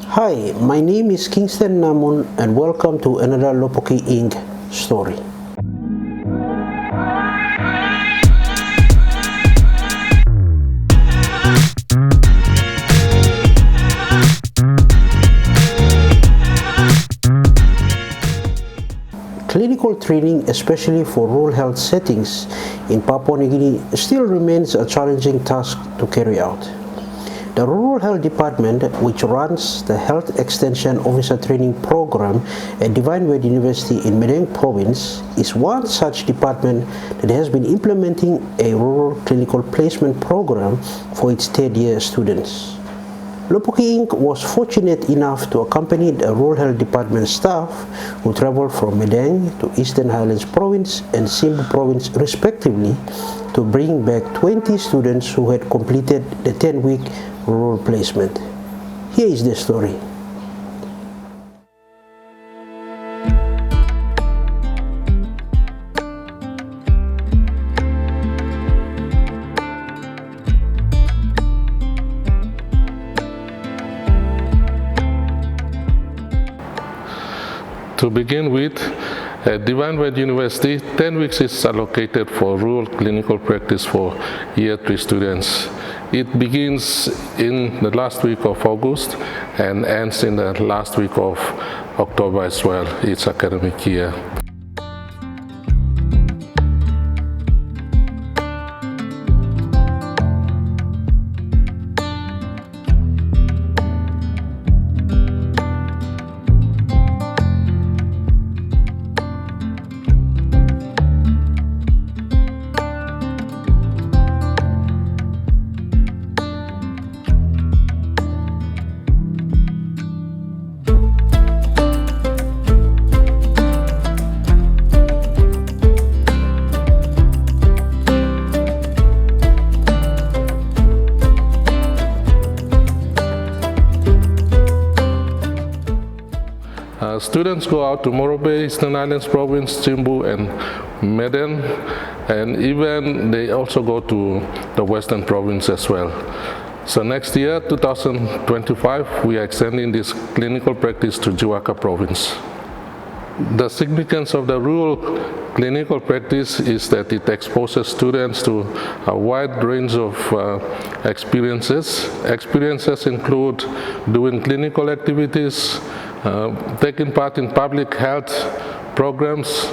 Hi, my name is Kingston Namun and welcome to another Lopoki Inc. story. Clinical training, especially for rural health settings in Papua New Guinea, still remains a challenging task to carry out. The Rural Health Department, which runs the Health Extension Officer Training Program at Divine Word University in Madang Province, is one such department that has been implementing a rural clinical placement program for its third-year students. Lopoki Inc. was fortunate enough to accompany the Rural Health Department staff who traveled from Madang to Eastern Highlands Province and Simbu Province respectively to bring back 20 students who had completed the 10-week rural placement. Here is the story. To begin with, at Divine Word University, 10 weeks is allocated for rural clinical practice for Year 3 students. It begins in the last week of August and ends in the last week of October as well, each academic year. Students go out to Morobe, Eastern Highlands Province, Simbu and Madang, and even they also go to the Western Province as well. So next year, 2025, we are extending this clinical practice to Yagahe Province. The significance of the rural clinical practice is that it exposes students to a wide range of experiences. Experiences include doing clinical activities, taking part in public health programs,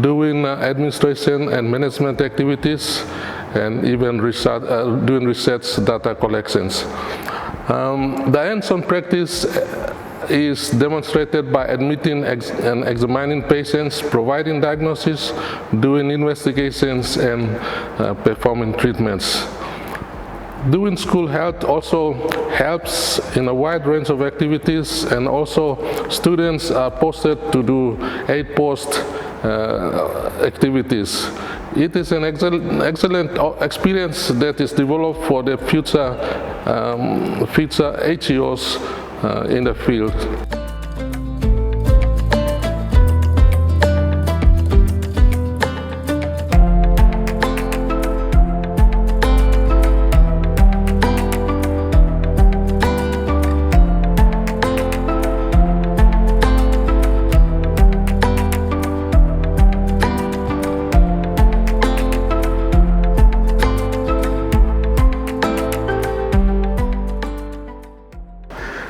doing administration and management activities, and even doing research data collections. The hands-on practice is demonstrated by admitting and examining patients, providing diagnosis, doing investigations, and performing treatments. Doing school health also helps in a wide range of activities, and also students are posted to do 8 post activities. It is an excellent experience that is developed for the future HEOs in the field.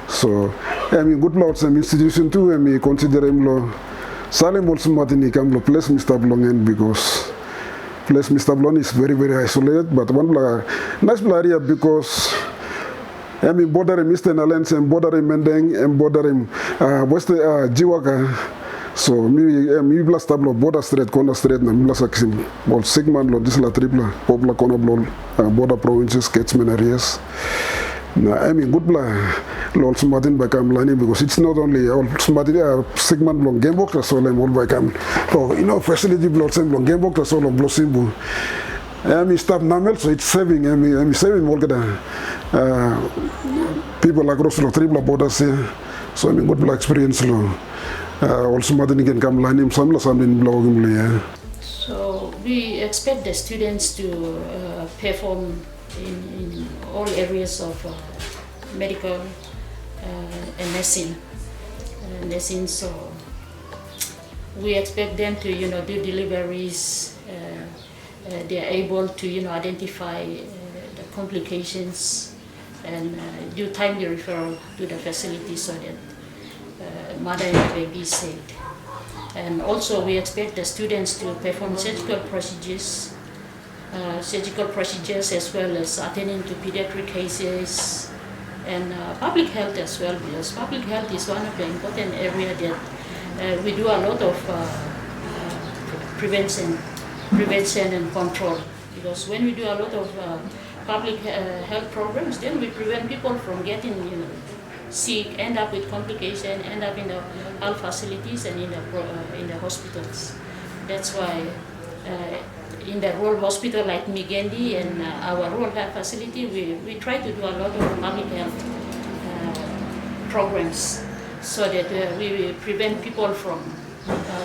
So, good luck some institution too. Consider lo Salem also matini kam lo place Mr. Blongen because place Mr. Blon is very isolated. But one nice area because bordering Eastern Highlands and bordering Madang and bordering Western Yagahe. So mi blast tablo border straight corner straight na mi blast aksim bol segment lo disla tripla popla corner bol border provinces catchment areas. Na good bla lo smartin by kam lani because it's not only all smartin segment long game box so like all by kam. So facility blood sem long game box so long blosimbu. Stop namel so it's saving saving more kada people across the tripla borders here. So good bla experience lo. Also Madang kam lani samla samdin blogim le. So we expect the students to perform in all areas of medical nursing. So we expect them to do deliveries. They are able to identify the complications and do timely referral to the facility so that mother and baby is safe. And also we expect the students to perform surgical procedures as well as attending to pediatric cases and public health as well, because public health is one of the important areas that we do a lot of prevention and control. Because when we do a lot of public health programs, then we prevent people from getting sick, end up with complication, end up in the health facilities and in the hospitals. That's why in the rural hospital like Migendi and our rural health facility, we try to do a lot of public health programs so that we prevent people from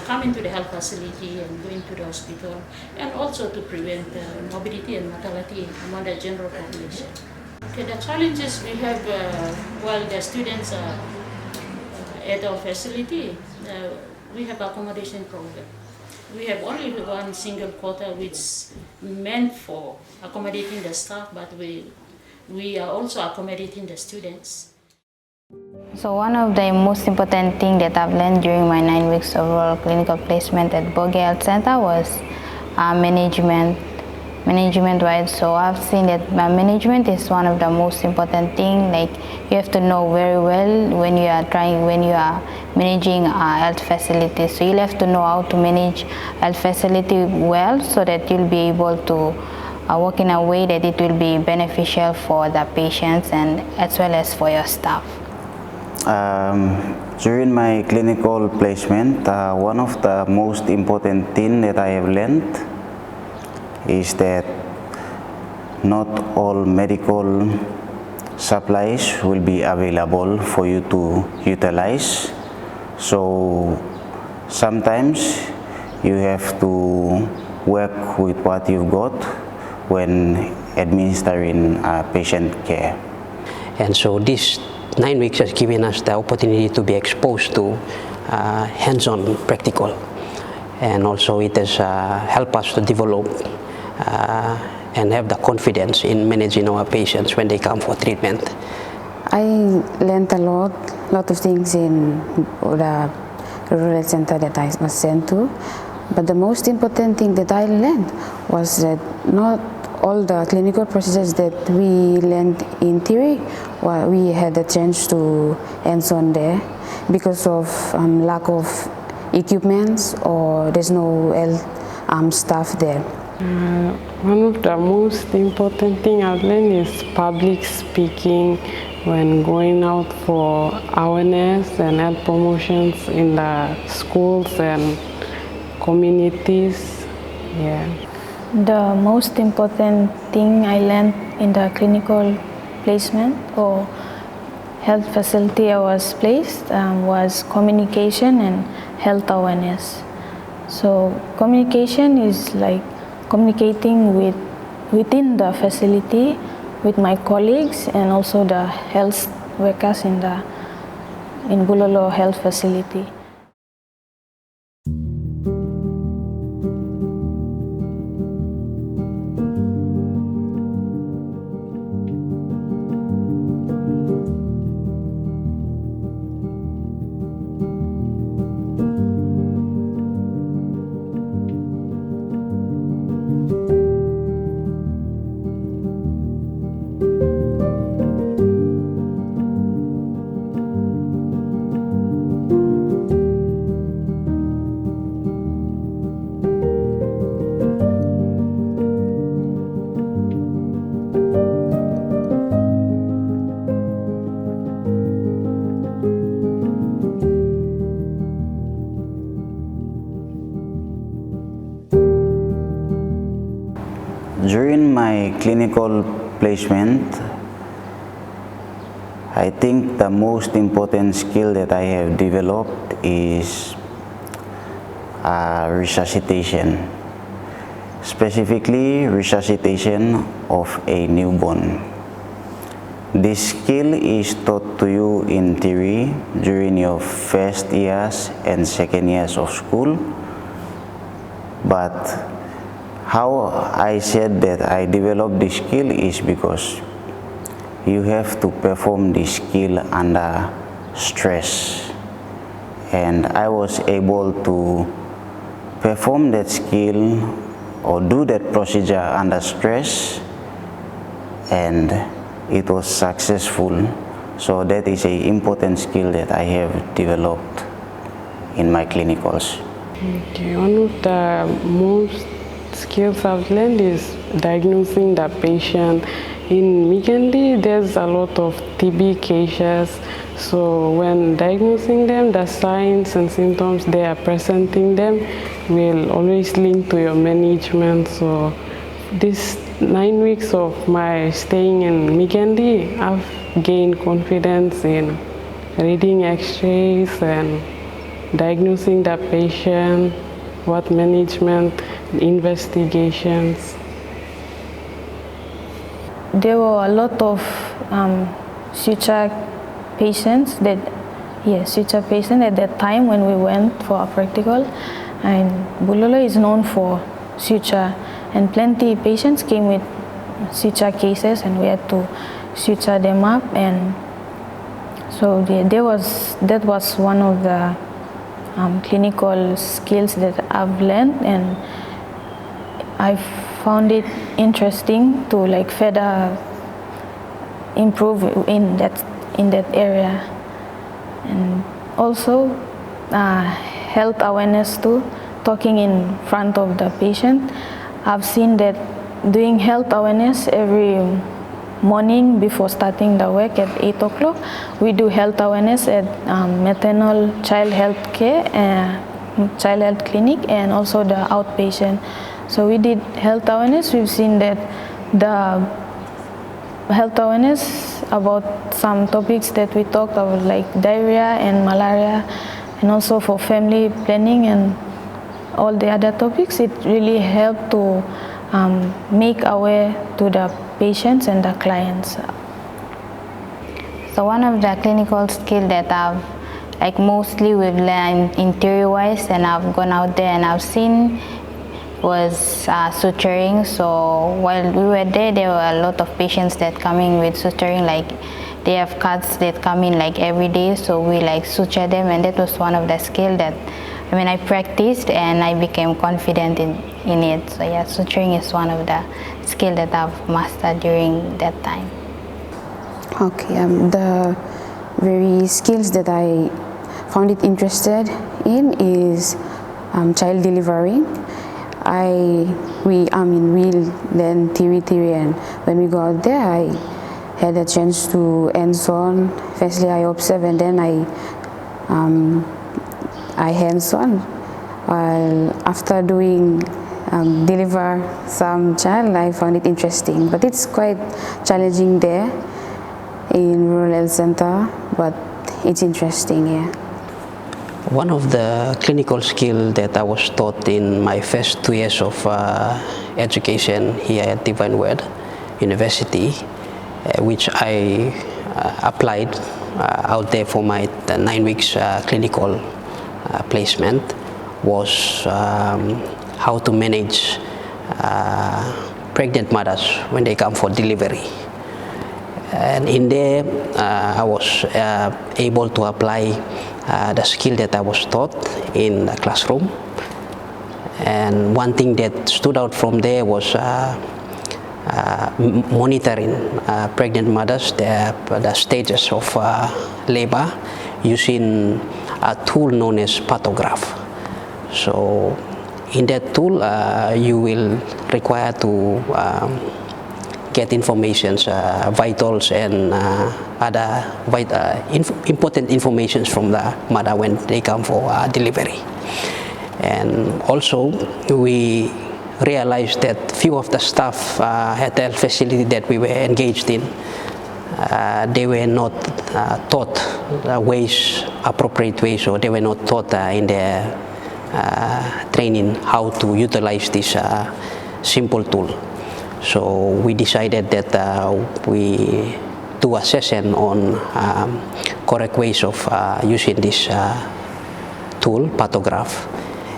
coming to the health facility and going to the hospital, and also to prevent morbidity and mortality among the general population. Okay, the challenges we have while the students are at our facility, we have accommodation program. We have only one single quota which is meant for accommodating the staff, but we are also accommodating the students. So one of the most important things that I've learned during my 9 weeks of rural clinical placement at Boge Health Center was management-wise. So I've seen that management is one of the most important things. Like, you have to know very well when you are managing a health facility. So you'll have to know how to manage health facility well, so that you'll be able to work in a way that it will be beneficial for the patients and as well as for your staff. During my clinical placement, one of the most important things that I have learned is that not all medical supplies will be available for you to utilize. So sometimes you have to work with what you've got when administering patient care. And so this 9 weeks has given us the opportunity to be exposed to hands-on practical, and also it has helped us to develop and have the confidence in managing our patients when they come for treatment. I learned a lot of things in the rural center that I was sent to, but the most important thing that I learned was that not all the clinical procedures that we learned in theory, we had a chance to hands-on there because of lack of equipments, or there's no health staff there. One of the most important thing I've learned is public speaking when going out for awareness and health promotions in the schools and communities. Yeah. The most important thing I learned in the clinical placement or health facility I was placed was communication and health awareness. So communication is like communicating within the facility with my colleagues and also the health workers in Bulolo Health Facility. During my clinical placement, I think the most important skill that I have developed is resuscitation, specifically resuscitation of a newborn. This skill is taught to you in theory during your first years and second years of school, but how I said that I developed this skill is because you have to perform this skill under stress, and I was able to perform that skill or do that procedure under stress, and it was successful. So that is an important skill that I have developed in my clinicals. Okay, one of the most skills I've learned is diagnosing the patient. In Migandi, there's a lot of TB cases, so when diagnosing them, the signs and symptoms they are presenting them will always link to your management. So this 9 weeks of my staying in Migandi, I've gained confidence in reading x-rays and diagnosing the patient, what management, investigations. There were a lot of suture patients at that time when we went for a practical, and Bulolo is known for suture, and plenty patients came with suture cases and we had to suture them up, and so that was one of the clinical skills that I've learned, and I found it interesting to like further improve in that area. And also health awareness too, talking in front of the patient. I've seen that doing health awareness every morning before starting the work at 8 o'clock. We do health awareness at maternal child health care, child health clinic, and also the outpatient. So we did health awareness. We've seen that the health awareness about some topics that we talked about, like diarrhea and malaria, and also for family planning and all the other topics, it really helped to make aware to the patients and the clients. So one of the clinical skills that I've mostly we've learned in theory-wise, and I've gone out there and I've seen, was suturing. So while we were there were a lot of patients that come in with suturing, like they have cuts that come in like every day, so we like suture them, and that was one of the skills that I practiced and I became confident in it. So yeah, suturing is one of the skills that I've mastered during that time. Okay, the very skills that I found it interested in is child delivery. We learn theory, and when we go out there, I had a chance to hands-on. Firstly, I observe, and then I hands-on. After doing deliver some child, I found it interesting, but it's quite challenging there in rural health center, but it's interesting, yeah. One of the clinical skills that I was taught in my first 2 years of education here at Divine Word University, which I applied out there for my 9 weeks clinical placement, was how to manage pregnant mothers when they come for delivery. And in there, I was able to apply the skill that I was taught in the classroom. And one thing that stood out from there was monitoring pregnant mothers, the stages of labor, using a tool known as pathograph. So in that tool, you will require to get informations, vitals and other important informations from the mother when they come for delivery. And also we realized that few of the staff at the health facility that we were engaged in, they were not taught appropriate ways, or they were not taught in their training how to utilize this simple tool. So we decided that we do a session on correct ways of using this tool, pathograph,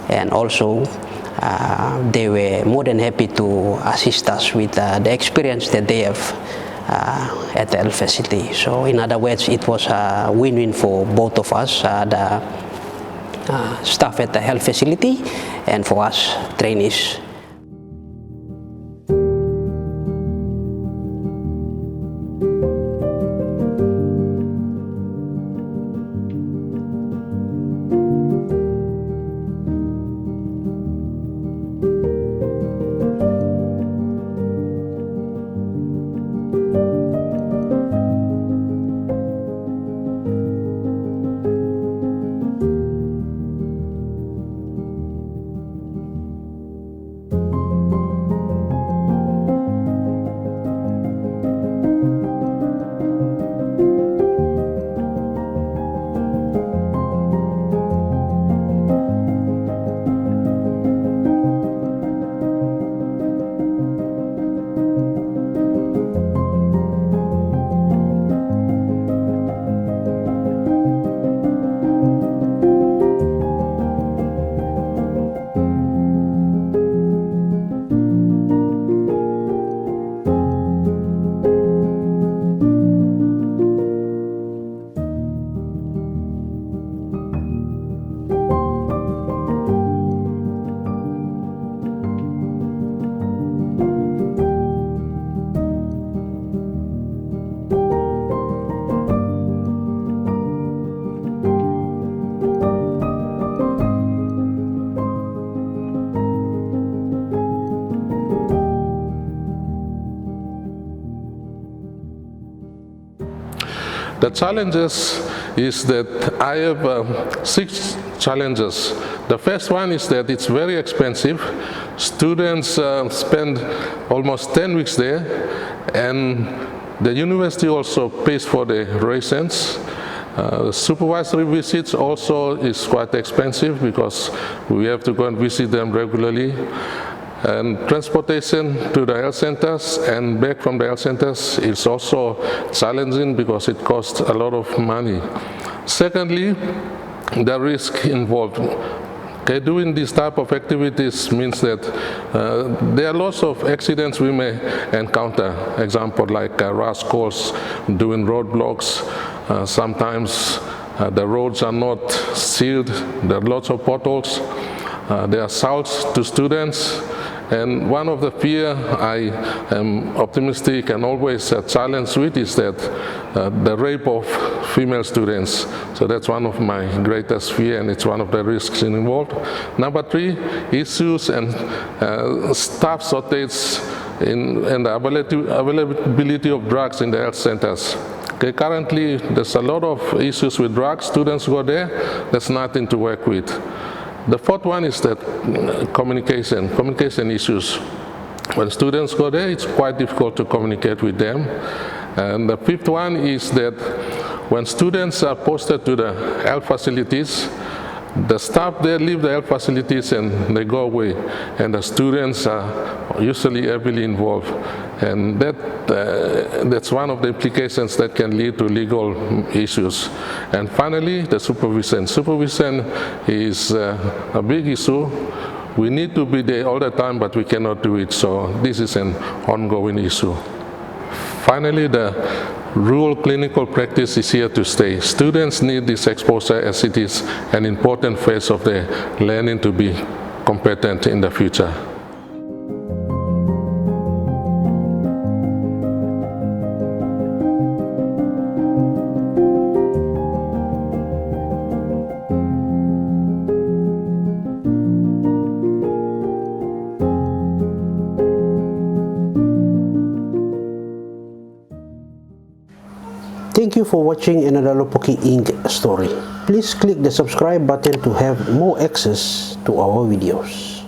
and also they were more than happy to assist us with the experience that they have at the health facility. So in other words, it was a win-win for both of us, the staff at the health facility and for us trainees. The challenges is that I have 6 challenges. The first one is that it's very expensive. Students spend almost 10 weeks there, and the university also pays for the rations. Supervisory visits also is quite expensive because we have to go and visit them regularly. And transportation to the health centers and back from the health centers is also challenging because it costs a lot of money. Secondly, the risk involved. Okay, doing this type of activities means that there are lots of accidents we may encounter. Example like rush calls, doing roadblocks. Sometimes the roads are not sealed. There are lots of potholes. There are assaults to students. And one of the fear I am optimistic and always challenged with is that the rape of female students. So that's one of my greatest fear, and it's one of the risks involved. Number 3, issues and staff shortage and the availability of drugs in the health centers. Okay, currently there's a lot of issues with drugs. Students go there, there's nothing to work with. The fourth one is that communication issues. When students go there, it's quite difficult to communicate with them. And the fifth one is that when students are posted to the health facilities, the staff there leave the health facilities and they go away, and the students are usually heavily involved. And that's one of the implications that can lead to legal issues. And finally, the supervision. Supervision is a big issue. We need to be there all the time, but we cannot do it. So this is an ongoing issue. Finally, the rural clinical practice is here to stay. Students need this exposure as it is an important phase of their learning to be competent in the future. Thank you for watching another Lopoki Inc. story. Please click the subscribe button to have more access to our videos.